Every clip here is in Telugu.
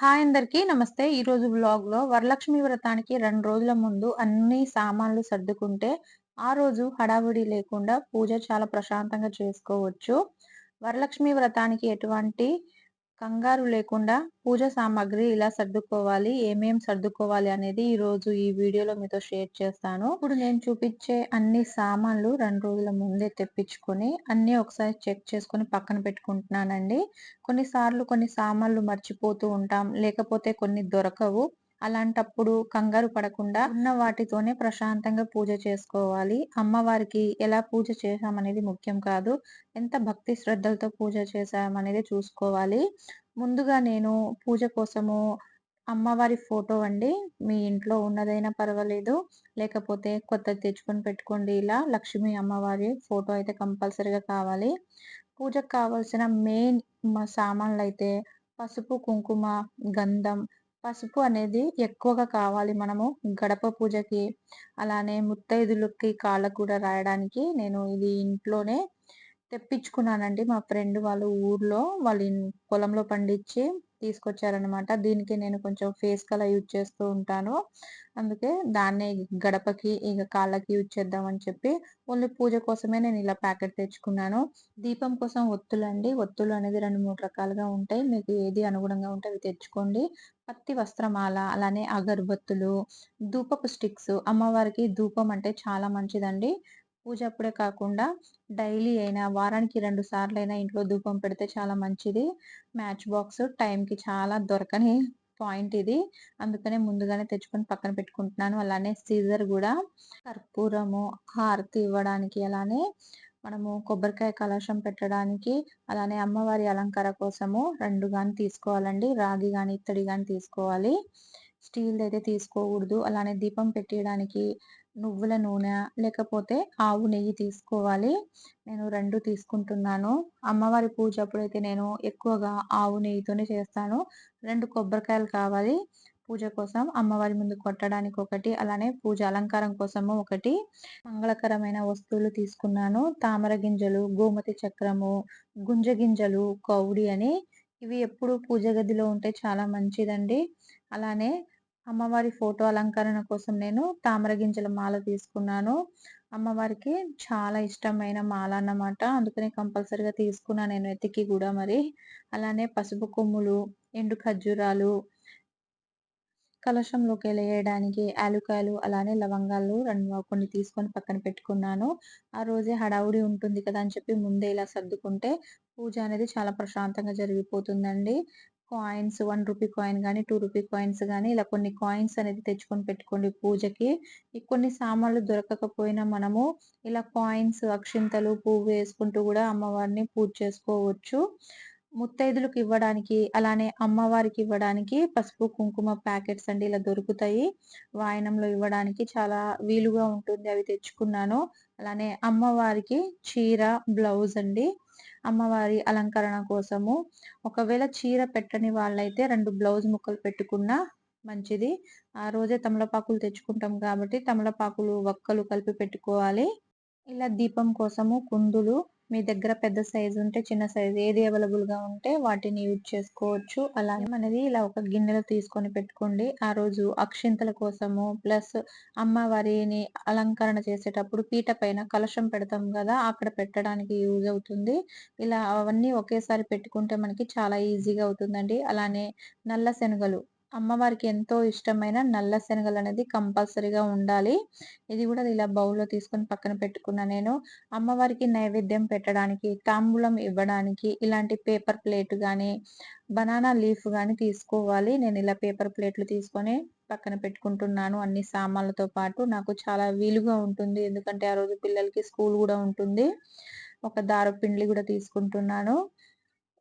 హాయ్ అందరికీ నమస్తే. ఈరోజు వ్లాగ్‌లో వరలక్ష్మి వ్రతానికి 2 రోజుల ముందు అన్ని సామాన్లు సర్దుకుంటే, ఆ రోజు హడావిడి లేకుండా పూజ చాలా ప్రశాంతంగా చేసుకోవచ్చు. వరలక్ష్మి వ్రతానికి ఎటువంటి కంగారు లేకుండా పూజ సామాగ్రి ఇలా సర్దుకోవాలి. ఏమేం సర్దుకోవాలి అనేది ఈరోజు ఈ వీడియోలో మీతో షేర్ చేస్తాను. ఇప్పుడు నేను చూపిచ్చే అన్ని సామాన్లు 2 రోజుల ముందే తెప్పించుకొని, అన్నీ ఒకసారి చెక్ చేసుకొని పక్కన పెట్టుకుంటున్నానండి. కొన్నిసార్లు కొన్ని సామాన్లు మర్చిపోతూ ఉంటాం. లేకపోతే కొన్ని దొరకవు. అలాంటప్పుడు కంగారు పడకుండా ఉన్న వాటితోనే ప్రశాంతంగా పూజ చేసుకోవాలి. అమ్మవారికి ఎలా పూజ చేశామనేది ముఖ్యం కాదు. ఎంత భక్తి శ్రద్ధలతో పూజ చేశామనేది చూసుకోవాలి. ముందుగా నేను పూజ కోసము అమ్మవారి ఫోటో అండి. మీ ఇంట్లో ఉన్నదైనా పర్వాలేదు. లేకపోతే కొత్తది తెచ్చుకొని పెట్టుకోండి ఇలా. లక్ష్మీ అమ్మవారి ఫోటో అయితే కంపల్సరీగా కావాలి. పూజకు కావాల్సిన మెయిన్ సామాన్లయితే పసుపు, కుంకుమ, గంధం. పసుపు అనేది ఎక్కువగా కావాలి మనము గడప పూజకి, అలానే ముత్తైదులకి కాళ్ళకు కూడా రాయడానికి నేను ఇది ఇంట్లోనే తెప్పించుకున్నానండి. మా ఫ్రెండ్ వాళ్ళు ఊర్లో వాళ్ళు పొలంలో పండించి తీసుకొచ్చారనమాట. దీనికి నేను కొంచెం ఫేస్ కలర్ యూజ్ చేస్తూ ఉంటాను. అందుకే దాన్నే గడపకి, ఇగ కాళ్ళకి యూజ్ చేద్దామని చెప్పి ఓన్లీ పూజ కోసమే నేను ఇలా ప్యాకెట్ తెచ్చుకున్నాను. దీపం కోసం ఒత్తులండి. ఒత్తులు అనేది 2, 3 రకాలుగా ఉంటాయి. మీకు ఏది అనుగుణంగా ఉంటే అవి తెచ్చుకోండి. పత్తి వస్త్రమాల, అలానే అగరబత్తులు, ధూపపు స్టిక్స్. అమ్మవారికి ధూపం అంటే చాలా మంచిదండి. పూజ అప్పుడే కాకుండా డైలీ అయినా, వారానికి 2 సార్లైనా ఇంట్లో ధూపం పెడితే చాలా మంచిది. మ్యాచ్ బాక్స్ టైంకి చాలా దొరకని పాయింట్ ఇది. అందుకనే ముందుగానే తెచ్చుకొని పక్కన పెట్టుకుంటున్నాను. అలానే సీజర్ గూడా, కర్పూరము, హారతి ఇవ్వడానికి, అలానే మనము కొబ్బరికాయ కలశం పెట్టడానికి, అలానే అమ్మవారి అలంకార కోసము 2 గాని తీసుకోవాలండి. రాగి గాని, ఇత్తడి గాని తీసుకోవాలి. స్టీల్‌దయితే తీసుకోకూడదు. అలానే దీపం పెట్టియడానికి నువ్వుల నూనె, లేకపోతే ఆవు నెయ్యి తీసుకోవాలి. నేను 2 తీసుకుంటున్నాను. అమ్మవారి పూజ అప్పుడైతే నేను ఎక్కువగా ఆవు నెయ్యితోనే చేస్తాను. 2 కొబ్బరికాయలు కావాలి పూజ కోసం. అమ్మవారి ముందు కొట్టడానికి ఒకటి, అలానే పూజ అలంకారం కోసము ఒకటి. మంగళకరమైన వస్తువులు తీసుకున్నాను. తామర గింజలు, గోమతి చక్రము, గుంజ గింజలు, కౌడి అని. ఇవి ఎప్పుడు పూజ గదిలో ఉంటే చాలా మంచిదండి. అలానే అమ్మవారి ఫోటో అలంకరణ కోసం నేను తామర గింజల మాల తీసుకున్నాను. అమ్మవారికి చాలా ఇష్టమైన మాల అన్నమాట. అందుకని కంపల్సరీగా తీసుకున్నా నేను వెతికి గూడా మరి. అలానే పసుపు కొమ్ములు, ఎండు ఖర్జూరాలు, కలశంలోకెలేయడానికి యాలుక్కాయలు, అలానే లవంగాలు కొన్ని తీసుకొని పక్కన పెట్టుకున్నాను. ఆ రోజే హడావుడి ఉంటుంది కదా అని చెప్పి ముందే ఇలా సర్దుకుంటే పూజ అనేది చాలా ప్రశాంతంగా జరిగిపోతుందండి. కాయిన్స్, రూ. 1 కాయిన్ గానీ, రూ. 2 కాయిన్స్ గానీ, ఇలా కొన్ని కాయిన్స్ అనేది తెచ్చుకొని పెట్టుకోండి పూజకి. ఈ కొన్ని సామాన్లు దొరకకపోయినా మనము ఇలా కాయిన్స్, అక్షింతలు, పువ్వు వేసుకుంటూ గూడా అమ్మవారిని పూజ చేసుకోవచ్చు. ముత్తైదులకు ఇవ్వడానికి, అలానే అమ్మవారికి ఇవ్వడానికి పసుపు, కుంకుమ ప్యాకెట్స్ అండి ఇలా దొరుకుతాయి. వాయనంలో ఇవ్వడానికి చాలా వీలుగా ఉంటుంది. అవి తెచ్చుకున్నాను. అలానే అమ్మవారికి చీర, బ్లౌజ్ అండి. అమ్మవారి అలంకరణ కోసము. ఒకవేళ చీర పెట్టని వాళ్ళైతే 2 బ్లౌజ్ ముక్కలు పెట్టుకున్నా మంచిది. ఆ రోజే తమలపాకులు తెచ్చుకుంటాం కాబట్టి తమలపాకులు, వక్కలు కలిపి పెట్టుకోవాలి. ఇలా దీపం కోసము కుందులు, మీ దగ్గర పెద్ద సైజు ఉంటే, చిన్న సైజు ఏది అవైలబుల్‌గా ఉంటే వాటిని యూజ్ చేసుకోవచ్చు. అలానే అనేది ఇలా ఒక గిన్నెలో తీసుకొని పెట్టుకోండి. ఆ రోజు అక్షింతల కోసము, ప్లస్ అమ్మవారిని అలంకరణ చేసేటప్పుడు పీట పైన కలశం పెడతాం గదా! అక్కడ పెట్టడానికి యూజ్ అవుతుంది. ఇలా అవన్నీ ఒకేసారి పెట్టుకుంటే మనకి చాలా ఈజీగా అవుతుందండి. అలానే నల్ల శనగలు, అమ్మవారికి ఎంతో ఇష్టమైన నల్ల శనగలనేది కంపల్సరీగా ఉండాలి. ఇది గూడా ఇలా బౌల్‌లో తీసుకొని పక్కన పెట్టుకున్నా నేను. అమ్మవారికి నైవేద్యం పెట్టడానికి, తాంబూలం ఇవ్వడానికి ఇలాంటి పేపర్ ప్లేట్ గానీ, బనానా లీఫ్ గానీ తీసుకోవాలి. నేనిలా పేపర్ ప్లేట్లు తీసుకొని పక్కన పెట్టుకుంటున్నాను అన్ని సామాన్లతో పాటు. నాకు చాలా వీలుగా ఉంటుంది. ఎందుకంటే ఆ రోజు పిల్లలకి స్కూల్ గూడా ఉంటుంది. ఒక దారపు గూడా తీసుకుంటున్నాను.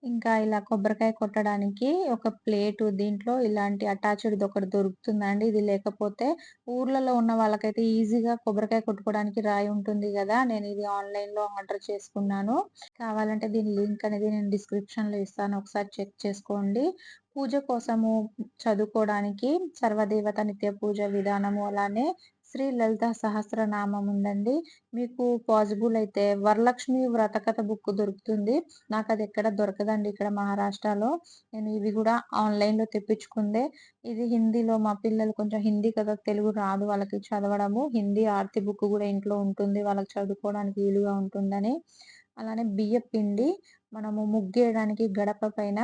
ఇంకా ఇలా కొబ్బరికాయ కొట్టడానికి ఒక ప్లేటు, దీంట్లో ఇలాంటి అటాచ్డ్‌దొకటి దొరుకుతుందండి. ఇది లేకపోతే ఊర్లలో ఉన్న వాళ్ళకైతే ఈజీగా కొబ్బరికాయ కొట్టుకోవడానికి రాయి ఉంటుంది గదా! నేనిది ఆన్‌లైన్‌లో ఆర్డర్ చేసుకున్నాను. కావాలంటే దీని లింక్ అనేది నేను డిస్క్రిప్షన్‌లో ఇస్తాను. ఒకసారి చెక్ చేసుకోండి. పూజ కోసము చదువుకోవడానికి సర్వదేవత నిత్య పూజ విధానము, అలానే శ్రీ లలిత సహస్రనామం ఉందండి. మీకు పాజిబుల్ అయితే వరలక్ష్మి వ్రతకథ బుక్ దొరుకుతుంది. నాకది ఎక్కడ దొరకదండి ఇక్కడ మహారాష్ట్రలో. నేను ఇవి గూడా ఆన్‌లైన్‌లో తెప్పించుకుందే. ఇది హిందీలో మా పిల్లలు కొంచెం హిందీ కదా! తెలుగు రాదు వాళ్ళకి చదవడము. హిందీ ఆర్తి బుక్ గూడా ఇంట్లో ఉంటుంది. వాళ్ళకి చదువుకోవడానికి వీలుగా ఉంటుందని. అలానే బియ్యపిండి మనము ముగ్గేయడానికి గడప పైన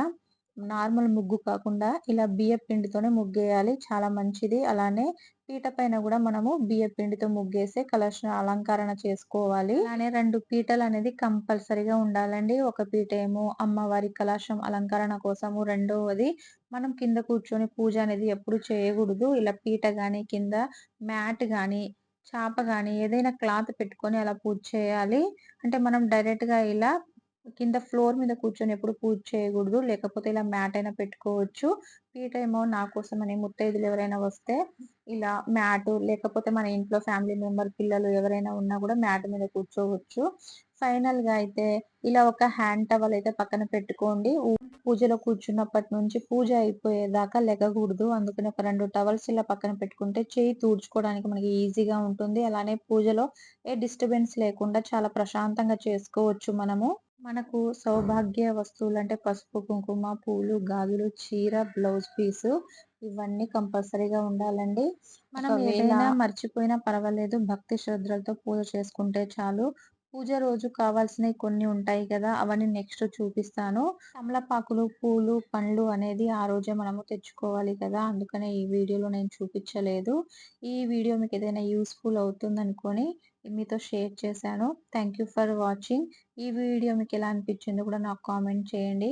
నార్మల్ ముగ్గు కాకుండా ఇలా బియ్యపిండితోనే ముగ్గేయాలి. చాలా మంచిది. అలానే పీట పైన గూడా మనము బియ్యపిండితో ముగ్గేసి కలశ అలంకరణ చేసుకోవాలి. అలానే 2 పీటలనేది కంపల్సరీగా ఉండాలండి. ఒక పీట ఏమో అమ్మవారి కలశం అలంకరణ కోసము, రెండవది మనం కింద కూర్చొని పూజ అనేది ఎప్పుడు చేయగూడదు. ఇలా పీట గాని, కింద మ్యాట్ గాని, చాప గాని ఏదైనా క్లాత్ పెట్టుకొని అలా పూజ చేయాలి. అంటే మనం డైరెక్ట్‌గా ఇలా కింద ఫ్లోర్ మీద కూర్చొని ఎప్పుడు పూజ చేయగూడదు. లేకపోతే ఇలా మ్యాట్ అయినా పెట్టుకోవచ్చు. పీట ఏమో నా కోసమని ముత్తైదులు ఎవరైనా వస్తే ఇలా మ్యాటు లేకపోతే మన ఇంట్లో ఫ్యామిలీ మెంబర్ పిల్లలు ఎవరైనా ఉన్నా గూడా మ్యాట్ మీద కూర్చోవచ్చు. ఫైనల్‌గా అయితే ఇలా ఒక హ్యాండ్ టవల్ అయితే పక్కన పెట్టుకోండి. పూజలో కూర్చున్నప్పటి నుంచి పూజ అయిపోయేదాకా లెగగూడదు. అందుకని ఒక 2 టవల్స్ ఇలా పక్కన పెట్టుకుంటే చెయ్యి తుడుచుకోవడానికి మనకి ఈజీగా ఉంటుంది. అలానే పూజలో ఏ డిస్టర్బెన్స్ లేకుండా చాలా ప్రశాంతంగా చేసుకోవచ్చు మనము. మనకు సౌభాగ్య వస్తువులంటే పసుపు, కుంకుమ, పూలు, గాజులు, చీర, బ్లౌజ్ పీసు ఇవన్నీ కంపల్సరీగా ఉండాలండి. మనం ఏదైనా మర్చిపోయినా పర్వాలేదు. భక్తి శ్రద్ధలతో పూజ చేసుకుంటే చాలు. పూజ రోజు కావాల్సినయి కొన్ని ఉంటాయి కదా! అవన్నీ నెక్స్ట్ చూపిస్తాను. తమలపాకులు, పూలు, పండ్లు అనేది ఆ రోజే మనము తెచ్చుకోవాలి కదా! అందుకనే ఈ వీడియోలో నేను చూపిచ్చలేదు. ఈ వీడియో మీకేదైనా యూజ్‌ఫుల్ అవుతుందనుకోని మీతో షేర్ చేశాను. Thank you for watching. ఈ వీడియో మీకెలా అనిపిచ్చిందో కూడా నాకు కామెంట్ చేయండి.